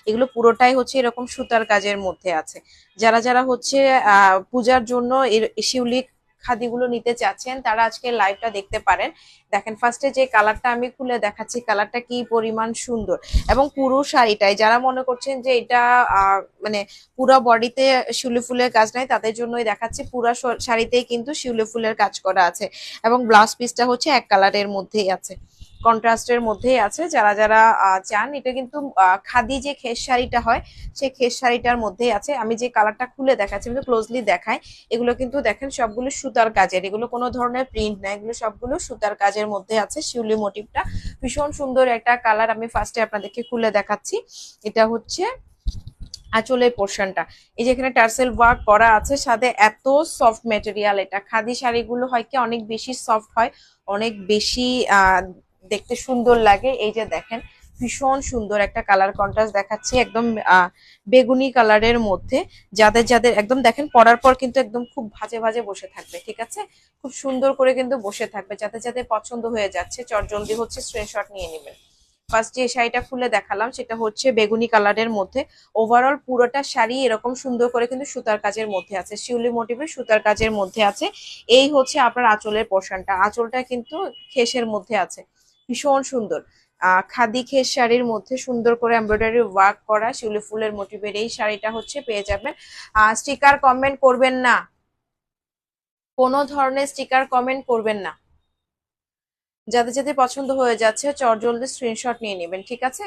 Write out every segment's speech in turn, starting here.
এগুলো পুরোটাই হচ্ছে এরকম সুতার কাজের মধ্যে আছে। যারা যারা হচ্ছে পূজার জন্য শিউলি খাদিগুলো নিতে চাচ্ছেন তারা আজকে লাইভটা দেখতে পারেন। দেখেন ফার্স্টে যে কালারটা আমি খুলে দেখাচ্ছি, কালারটা কি পরিমাণ সুন্দর। এবং পুরো শাড়িটাই যারা মনে করছেন যে এটা মানে পুরো বডিতে শিউলি ফুলের কাজ নাই, তাদের জন্যই দেখাচ্ছি। পুরো শাড়িতেই কিন্তু শিউলি ফুলের কাজ করা আছে এবং ব্লাউজ পিসটা হচ্ছে এক কালারের মধ্যেই আছে, কন্ট্রাস্টের মধ্যেই আছে। যারা যারা চান, এটা কিন্তু খাদি যে খেস শাড়িটা হয় সেই খেস শাড়িটার মধ্যেই আছে। আমি যে কালারটা খুলে দেখাচ্ছি, আমি ক্লোজলি দেখাই। এগুলো কিন্তু দেখেন সবগুলো সুতার কাজের, এগুলো কোনো ধরনের প্রিন্ট না, এগুলো সবগুলো সুতার কাজের মধ্যে আছে। শিউলি মোটিভটা ভীষণ সুন্দর একটা কালার। আমি ফার্স্টে আপনাদেরকে খুলে দেখাচ্ছি। এটা হচ্ছে আঁচলের পোর্শনটা, এই যে এখানে টার্সেল ওয়ার্ক করা আছে, সাথে এত সফট ম্যাটেরিয়াল। এটা খাদি শাড়িগুলো হয় কি অনেক বেশি সফট হয়, অনেক বেশি দেখতে সুন্দর লাগে। এই যে দেখেন ভীষণ সুন্দর একটা কালার কন্ট্রাস্ট দেখাচ্ছি, একদম বেগুনি কালারের মধ্যে। যাদের যাদের একদম দেখেন পরার পর কিন্তু একদম খুব ভাজে ভাজে বসে থাকবে, ঠিক আছে, খুব সুন্দর করে কিন্তু বসে থাকবে। যাদের যাদের পছন্দ হয়ে যাচ্ছে চটজলদি হচ্ছে স্ক্রিনশট নিয়ে নেবেন। ফার্স্ট যে শাড়িটা খুলে দেখালাম সেটা হচ্ছে বেগুনি কালারের মধ্যে। ওভারঅল পুরোটা শাড়ি এরকম সুন্দর করে কিন্তু সুতার কাজের মধ্যে আছে, শিউলি মোটিভের সুতার কাজের মধ্যে আছে। এই হচ্ছে আপনার আঁচলের পোর্শনটা, আঁচলটা কিন্তু খেসের মধ্যে আছে, ভীষণ সুন্দর। খাদি খেস শাড়ির মধ্যে সুন্দর করে এমব্রয়ডারি ওয়ার্ক করা শিউলি ফুলের মোটিভের এই শাড়িটা হচ্ছে পেয়ে যাবেন। স্টিকার কমেন্ট করবেন না, কোনো ধরনের স্টিকার কমেন্ট করবেন না। যাদের যাদের পছন্দ হয়ে যাচ্ছে চটজলদি স্ক্রিনশট নিয়ে নেবেন, ঠিক আছে।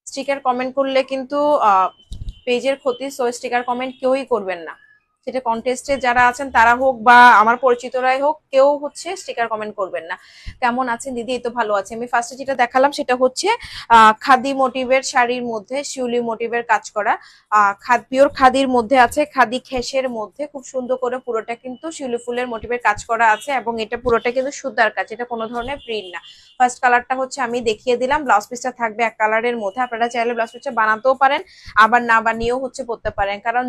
স্টিকার কমেন্ট করলে কিন্তু পেজের ক্ষতি, সো স্টিকার কমেন্ট কেউই করবেন না। সেটা কন্টেস্টে যারা আছেন তারা হোক বা আমার পরিচিতরাই হোক, কেউ হচ্ছে স্টিকার কমেন্ট করবেন না। কেমন আছেন দিদি? এই তো ভালো আছে। আমি ফার্স্টে যেটা দেখালাম সেটা হচ্ছে খাদি মোটিভের শাড়ির মধ্যে শিউলি মোটিভের কাজ করা, পিওর খাদির মধ্যে আছে, খাদি খেসের মধ্যে খুব সুন্দর করে পুরোটা কিন্তু শিউলি ফুলের মোটিভের কাজ করা আছে। এবং এটা পুরোটা কিন্তু সুতার কাজ, এটা কোনো ধরনের প্রিন্ট না। ফার্স্ট কালারটা হচ্ছে আমি দেখিয়ে দিলাম, ব্লাউজ পিসটা থাকবে এক কালারের মধ্যে। আপনারা চাইলে ব্লাউজ পিসটা বানাতেও পারেন, আবার না বানিয়েও হচ্ছে পরতে পারেন, কারণ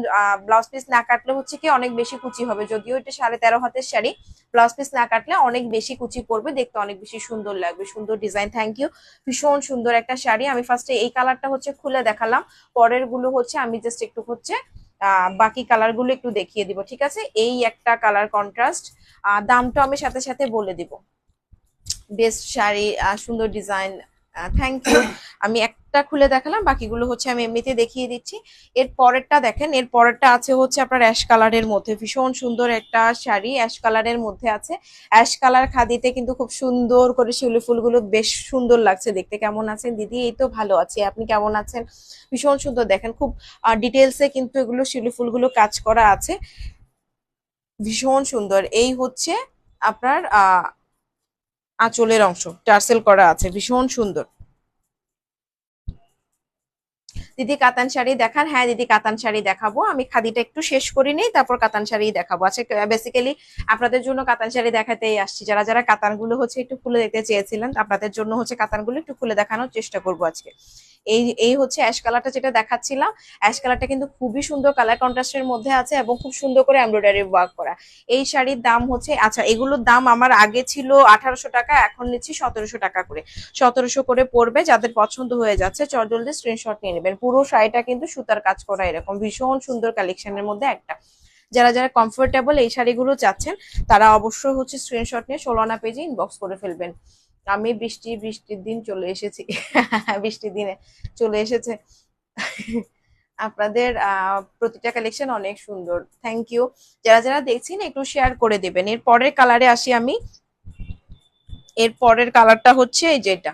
ব্লাউজ পিস না কাটলে হচ্ছে কি অনেক বেশি কুচি হবে। যদিও এটা 13.5 হাতের শাড়ি, ব্লাউজ পিস না কাটলে অনেক বেশি কুচি পড়বে, দেখতে অনেক বেশি সুন্দর লাগবে। সুন্দর ডিজাইন, থ্যাংক ইউ। ভীষণ সুন্দর একটা শাড়ি। আমি ফার্স্টে এই কালারটা হচ্ছে খুলে দেখালাম, পরের গুলো হচ্ছে আমি জাস্ট একটু হচ্ছে বাকি কালার গুলো একটু দেখিয়ে দিব, ঠিক আছে। এই একটা কালার কন্ট্রাস্ট, দামটা আমি সাথে সাথে বলে দিব। বেস্ট শাড়ি, সুন্দর ডিজাইন, থ্যাংক ইউ। আমি একটা খুলে দেখালাম, বাকিগুলো হচ্ছে আমি এমনিতে দেখিয়ে দিচ্ছি। এর পরেরটা দেখেন, এর পরেরটা আছে হচ্ছে আপনার অ্যাশ কালারের মধ্যে, ভীষণ সুন্দর একটা শাড়ি অ্যাশ কালারের মধ্যে আছে। অ্যাশ কালার খাদিতে কিন্তু খুব সুন্দর করে শিউলি ফুলগুলো বেশ সুন্দর লাগছে দেখতে। কেমন আছেন দিদি? এই তো ভালো আছি, আপনি কেমন আছেন? ভীষণ সুন্দর, দেখেন খুব ডিটেলসে কিন্তু এগুলো শিউলি ফুলগুলো কাজ করা আছে, ভীষণ সুন্দর। এই হচ্ছে আপনার আঁচলের অংশ টার্সেল করা আছে, ভীষণ সুন্দর। দিদি কাতান শাড়ি দেখান। হ্যাঁ দিদি কাতান শাড়ি দেখাবো, আমি খাদিটা একটু শেষ করে নিই, তারপর কাতান শাড়ি দেখাবো। আচ্ছা বেসিক্যালি আপনাদের জন্য কাতান শাড়ি দেখাতেই আসছি। যারা যারা কাতানগুলো হচ্ছে একটু খুলে দেখতে চেয়েছিলেন, আপনাদের জন্য হচ্ছে কাতানগুলো একটু খুলে দেখানোর চেষ্টা করবো আজকে। এই হচ্ছে অ্যাশ কালারটা যেটা দেখাচ্ছিলাম, অ্যাশ কালারটা কিন্তু খুবই সুন্দর কালার কন্ট্রাস্টের মধ্যে আছে এবং খুব সুন্দর করে এমব্রয়ডারি ওয়ার্ক করা। এই শাড়ির দাম হচ্ছে, আচ্ছা এগুলোর দাম আমার আগে ছিল 1800 টাকা, এখন নিচ্ছি 1700 টাকা করে, 1700 করে পড়বে। যাদের পছন্দ হয়ে যাচ্ছে চটজলদি স্ক্রিনশট নিয়ে নেবেন। পুরো শাড়িটা কিন্তু সুতার কাজ করা, এরকম ভীষণ সুন্দর কালেকশনের মধ্যে একটা। যারা যারা কমফোর্টেবল এই শাড়িগুলো চাচ্ছেন তারা অবশ্যই হচ্ছে স্ক্রিনশট নিয়ে 16 আনা পেজে ইনবক্স করে ফেলবেন। আমি বৃষ্টির দিন চলে এসেছি বৃষ্টির দিনে চলে এসেছে। আপনাদের প্রতিটা কালেকশন অনেক সুন্দর, থ্যাংক ইউ। যারা যারা দেখছেন একটু শেয়ার করে দেবেন। এর পরের কালারে আসি আমি। এর পরের কালারটা হচ্ছে এই যেটা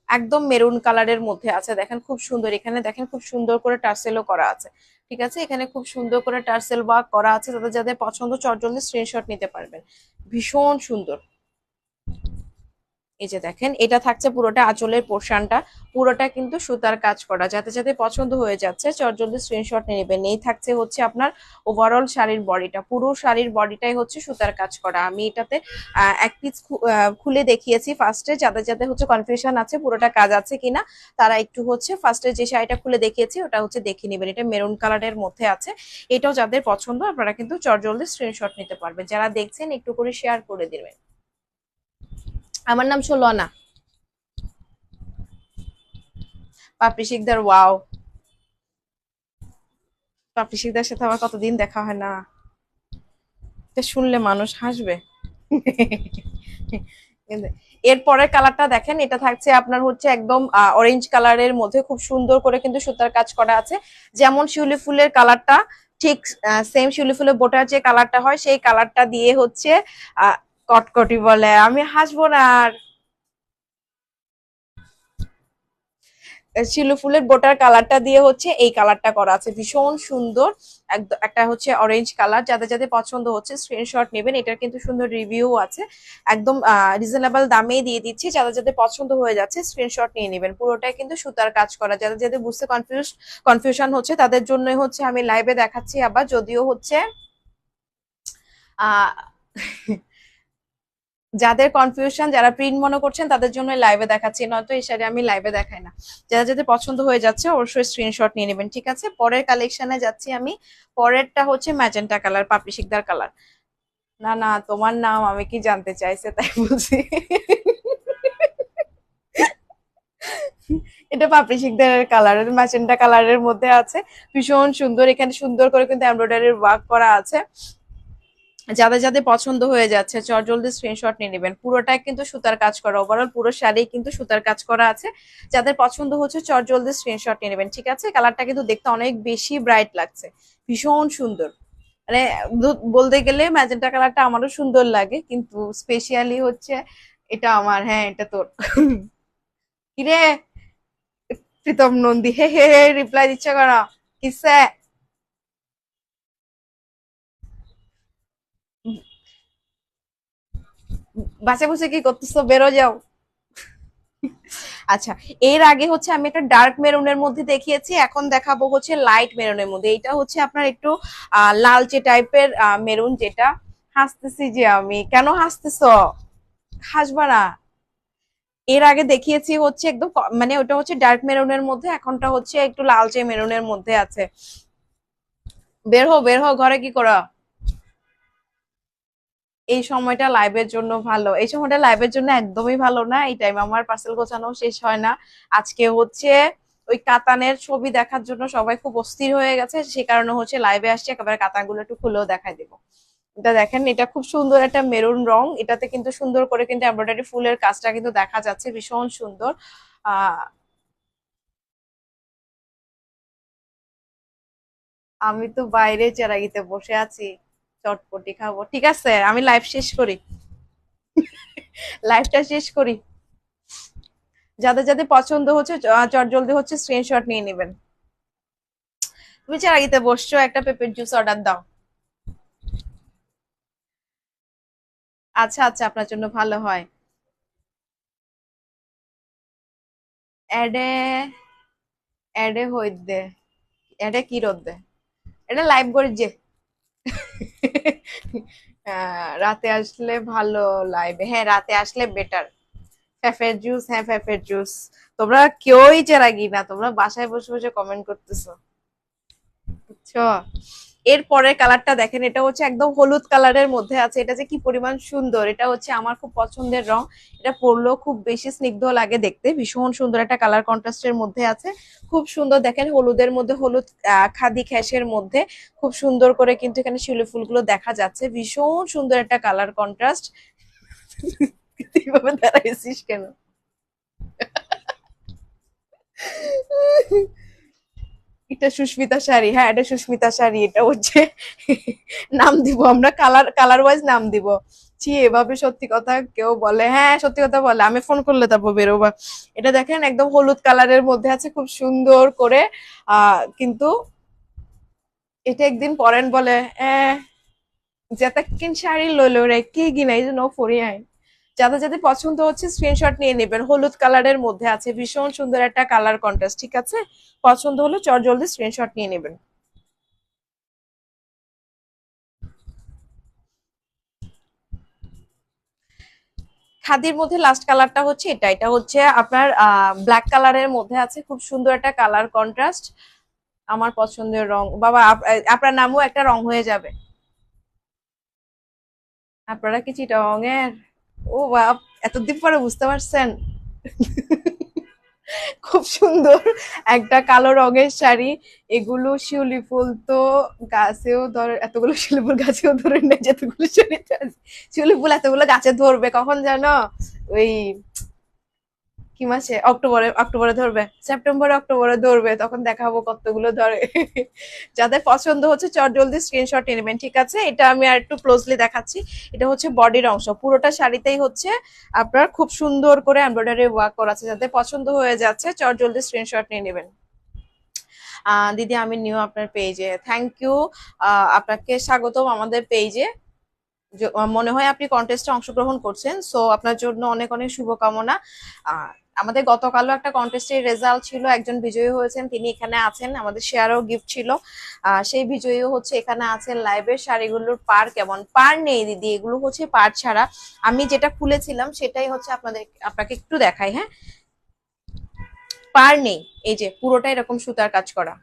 একদম মেরুন কালারের মধ্যে আছে, দেখেন খুব সুন্দর। এখানে দেখেন খুব সুন্দর করে টার্সেলও করা আছে, ঠিক আছে, এখানে খুব সুন্দর করে টার্সেল ওয়ার্ক করা আছে। যাদের যাদের পছন্দ চটজলদি স্ক্রিনশট নিতে পারবেন, ভীষণ সুন্দর। এই যে দেখেন এটা থাকছে পুরোটা আঁচলের পোর্শনটা, পুরোটা কিন্তু সুতার কাজ করা। যাতে যাতে পছন্দ হয়ে যাচ্ছে চটজলদি স্ক্রিনশট নিয়ে নেবেন। এই থাকছে হচ্ছে আপনার ওভারঅল শাড়ির বডিটা, পুরো শাড়ির বডিটাই হচ্ছে সুতার কাজ করা। আমি এটাতে এক পিস খুলে দেখিয়েছি ফার্স্টে। যাদের যাদের হচ্ছে কনফিউশন আছে পুরোটা কাজ আছে কিনা, তারা একটু হচ্ছে ফার্স্টে যে শাড়িটা খুলে দেখিয়েছি ওটা হচ্ছে দেখে নেবেন। এটা মেরুন কালারের মধ্যে আছে, এটাও যাদের পছন্দ আপনারা কিন্তু চটজলদি স্ক্রিনশট নিতে পারবেন। যারা দেখছেন একটু করে শেয়ার করে দিবেন। আমার নাম ষোলনা। পাপড়ি শিকদার, ওয়াও। পাপড়ি শিকদার সাথে আমার কতদিন দেখা হয় না, এটা শুনলে মানুষ হাসবে। এর পরের কালারটা দেখেন, এটা থাকছে আপনার হচ্ছে একদম অরেঞ্জ কালারের মধ্যে, খুব সুন্দর করে কিন্তু সুতার কাজ করা আছে। যেমন শিউলি ফুলের কালারটা, ঠিক সেম শিউলি ফুলের বোটার যে কালারটা হয় সেই কালারটা দিয়ে হচ্ছে কটকটি বলে, আমি হাসবো না আর। শিলু ফুলের বোটার কালারটা দিয়ে হচ্ছে এই কালারটা করা আছে, ভীষণ সুন্দর। একটা হচ্ছে অরেঞ্জ কালার, যাদের যাদের পছন্দ হচ্ছে স্ক্রিনশট নেবেন, এটার কিন্তু সুন্দর রিভিউ আছে। একদম রিজনেবল দামেই দিয়ে দিচ্ছি, যাদের যাদের পছন্দ হয়ে যাচ্ছে স্ক্রিনশট নিয়ে নেবেন। পুরোটাই কিন্তু সুতার কাজ করা, যাদের যাদের বুঝতে কনফিউশন হচ্ছে তাদের জন্য হচ্ছে আমি লাইভে দেখাচ্ছি। আবার যদিও হচ্ছে আহ যাদের কনফিউশন, যারা প্রিন্ট মনে করছেন তাদের জন্য লাইভে দেখাচ্ছি, নয়তো এই শাড়ি আমি লাইভে দেখাই না। যারা যাদের পছন্দ হয়ে যাচ্ছে অবশ্যই স্ক্রিনশট নিয়ে নেবেন, ঠিক আছে। পরের কালেকশনে যাচ্ছি আমি। পরেরটা হচ্ছে ম্যাজেন্টা কালার, পাপড়ি শিকদার কালার। না না, তোমার নাম আমি কি জানতে চাইছে তাই বলছি। এটা পাপড়ি শিকদারের কালার, ম্যাজেন্টা কালারের মধ্যে আছে, ভীষণ সুন্দর। এখানে সুন্দর করে কিন্তু এমব্রয়ডারির ওয়ার্ক করা আছে। যাদের যাদের পছন্দ হয়ে যাচ্ছে চটজলদি স্ক্রিনশট নিয়ে নেবেন। পুরোটাই কিন্তু সুতার কাজ করা, ওভারঅল পুরো শাড়ি কিন্তু সুতার কাজ করা আছে। যাদের পছন্দ হচ্ছে চটজলদি স্ক্রিনশট নিয়ে নেবেন, ঠিক আছে। কালারটা কিন্তু দেখতে অনেক বেশি ব্রাইট লাগছে, ভীষণ সুন্দর। মানে বলতে গেলে ম্যাজেন্টা কালারটা আমারও সুন্দর লাগে, কিন্তু স্পেশালি হচ্ছে এটা আমার, হ্যাঁ এটা তোর। কিরে প্রীতম নন্দী, হে হে হে রিপ্লাই দিচ্ছে কেন, কিসে? বাসে বসে কি করতেছো, বেরো যাও। আচ্ছা, এর আগে হচ্ছে আমি একটা ডার্ক মেরুনের মধ্যে দেখিয়েছি, এখন দেখাবো হচ্ছে লাইট মেরুনের মধ্যে। এটা হচ্ছে আপনার একটু লালচে টাইপের মেরুন, যেটা হাসতেছি যে আমি, কেন হাসতেছ? হাসবা না। এর আগে দেখিয়েছি হচ্ছে একদম মানে ওটা হচ্ছে ডার্ক মেরুনের মধ্যে, এখনটা হচ্ছে একটু লালচে মেরুনের মধ্যে আছে। বের হো বের হো, ঘরে কি করা? এই সময়টা লাইভের জন্য ভালো, এই সময়টা লাইভের জন্য একদমই ভালো না। এই টাইম আমার পার্সেল গোছানো শেষ হয় না। আজকে হচ্ছে ওই কাতানের ছবি দেখার জন্য সবাই খুব অস্থির হয়ে গেছে, সে কারণে হচ্ছে লাইভে আসছে, একেবারে কাতানগুলো একটু খুলেও দেখাই দিব। এটা দেখেন, এটা খুব সুন্দর একটা মেরুন রং, এটাতে কিন্তু সুন্দর করে কিন্তু এমব্রয়ডারি ফুলের কাজটা কিন্তু দেখা যাচ্ছে, ভীষণ সুন্দর। আহ আমি তো বাইরে চেরাগিতে বসে আছি, চটপটি খাবো। ঠিক আছে, আমি লাইভ শেষ করি, লাইভটা শেষ করি। যাদের যাদের পছন্দ হচ্ছে চট জলদি হচ্ছে স্ক্রিনশট নিয়ে নেবেন। তুমি চারাগিতে বসছো, একটা পেপের জুস অর্ডার দাও। আচ্ছা আচ্ছা, আপনার জন্য ভালো হয়। এডে এডে হইতে, এডে কি রোদে, এটা লাইভ করে যে। রাতে আসলে ভালো, লাইভে হ্যাঁ রাতে আসলে বেটার। ফ্যাফের জুস, হ্যাঁ ফ্যাফের জুস। তোমরা কেউই চেরাগি না, তোমরা বাসায় বসে বসে কমেন্ট করতেছো, বুঝছো। এর পরের কালারটা দেখেন, এটা হচ্ছে একদম হলুদ কালারের মধ্যে আছে, এটা যে কি পরিমাণ সুন্দর, এটা হচ্ছে আমার খুব পছন্দের রং। এটা পরলেও খুব বেশি স্নিগ্ধ লাগে দেখতে, ভীষণ সুন্দর একটা কালার কন্ট্রাস্টের মধ্যে আছে। খুব সুন্দর দেখেন, হলুদের মধ্যে হলুদ খাদি খ্যাসের মধ্যে খুব সুন্দর করে কিন্তু এখানে শিউলি ফুলগুলো দেখা যাচ্ছে, ভীষণ সুন্দর একটা কালার কন্ট্রাস্ট। এইভাবে দাঁড়াইছিস কেন? এটা সুস্মিতা শাড়ি, হ্যাঁ এটা সুস্মিতা শাড়ি, এটা হচ্ছে নাম দিব আমরা, কালার কালার ওয়াইজ নাম দিব। ছি, এভাবে সত্যি কথা কেউ বলে? হ্যাঁ সত্যি কথা বলে, আমি ফোন করলে তারপর বেরোবা। এটা দেখেন একদম হলুদ কালারের মধ্যে আছে, খুব সুন্দর করে। কিন্তু এটা একদিন পরেন বলে যেটা কিন শাড়ি লইলো রে কি গিনা, এই জন্য ফরি আই। যাদের যাদের পছন্দ হচ্ছে স্ক্রিনশট নিয়ে নেবেন, হলুদ কালারের মধ্যে আছে, ভীষণ সুন্দর একটা কালার কন্ট্রাস্ট, ঠিক আছে। পছন্দ হলে চট জলদি স্ক্রিনশট নিয়ে নেবেন। খাদির মধ্যে লাস্ট কালারটা হচ্ছে এটা, এটা হচ্ছে আপনার ব্ল্যাক কালারের মধ্যে আছে, খুব সুন্দর একটা কালার কন্ট্রাস্ট। আমার পছন্দের রং বাবা, আপনার নামও একটা রং হয়ে যাবে। আপনারা কি চিটাগং এর? ও বাপ, এতদিন পরে বুঝতে পারছেন। খুব সুন্দর একটা কালো রঙের শাড়ি। এগুলো শিউলি ফুল তো গাছেও ধরে, এতগুলো শিউলি ফুল গাছেও ধরে নেই যতগুলো শাড়িতে আছে। শিউলি ফুল এতগুলো গাছে ধরবে কখন জানো? ওই কি মাসে, অক্টোবরে, অক্টোবরে ধরবে, সেপ্টেম্বরে অক্টোবরে ধরবে, তখন দেখাবো কতগুলো ধরে। যাদের পছন্দ হচ্ছে চট জলদি স্ক্রিনশট নিয়ে নেবেন, ঠিক আছে? এটা আমি আর একটু ক্লোজলি দেখাচ্ছি। এটা হচ্ছে বডির অংশ, পুরোটা শাড়িতেই হচ্ছে আপনার খুব সুন্দর করে এমব্রয়ডারি ওয়ার্ক করা আছে। যাদের পছন্দ হয়ে যাচ্ছে চট জলদি স্ক্রিনশট নিয়ে নেবেন। দিদি আমি নিউ আপনার পেজে, থ্যাংক ইউ। আপনাকে স্বাগতম আমাদের পেজে। মনে হয় আপনি কন্টেস্টে অংশগ্রহণ করছেন, সো আপনার জন্য অনেক অনেক শুভকামনা। আহ, আমাদের গতকালও একটা কন্টেস্টের রেজাল্ট ছিল, একজন বিজয়ী হয়েছেন, তিনি এখানে আছেন, আমাদের শেয়ারও গিফট ছিল। সেই বিজয়ীও হচ্ছে এখানে আছেন লাইভের। শাড়িগুলোর পার কেমন? পার নেই দিদি, এগুলো হচ্ছে পার ছাড়া। আমি যেটা খুলেছিলাম সেটাই হচ্ছে আপনাকে একটু দেখাই, হ্যাঁ। পার নেই, এই যে পুরোটাই এরকম সুতার কাজ করা,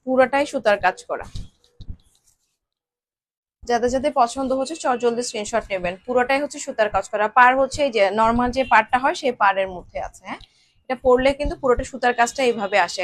পুরোটাই সুতার কাজ করা। যাদের যাদের পছন্দ হচ্ছে জলদি স্ক্রিনশট নেবেন। পুরোটাই হচ্ছে সুতার কাজ করা, পার হচ্ছে এই যে নর্মাল যে পারটা হয় সেই পারের মধ্যে আছে, হ্যাঁ। এটা পরলে কিন্তু পুরোটা সুতার কাজটা এইভাবে আসে।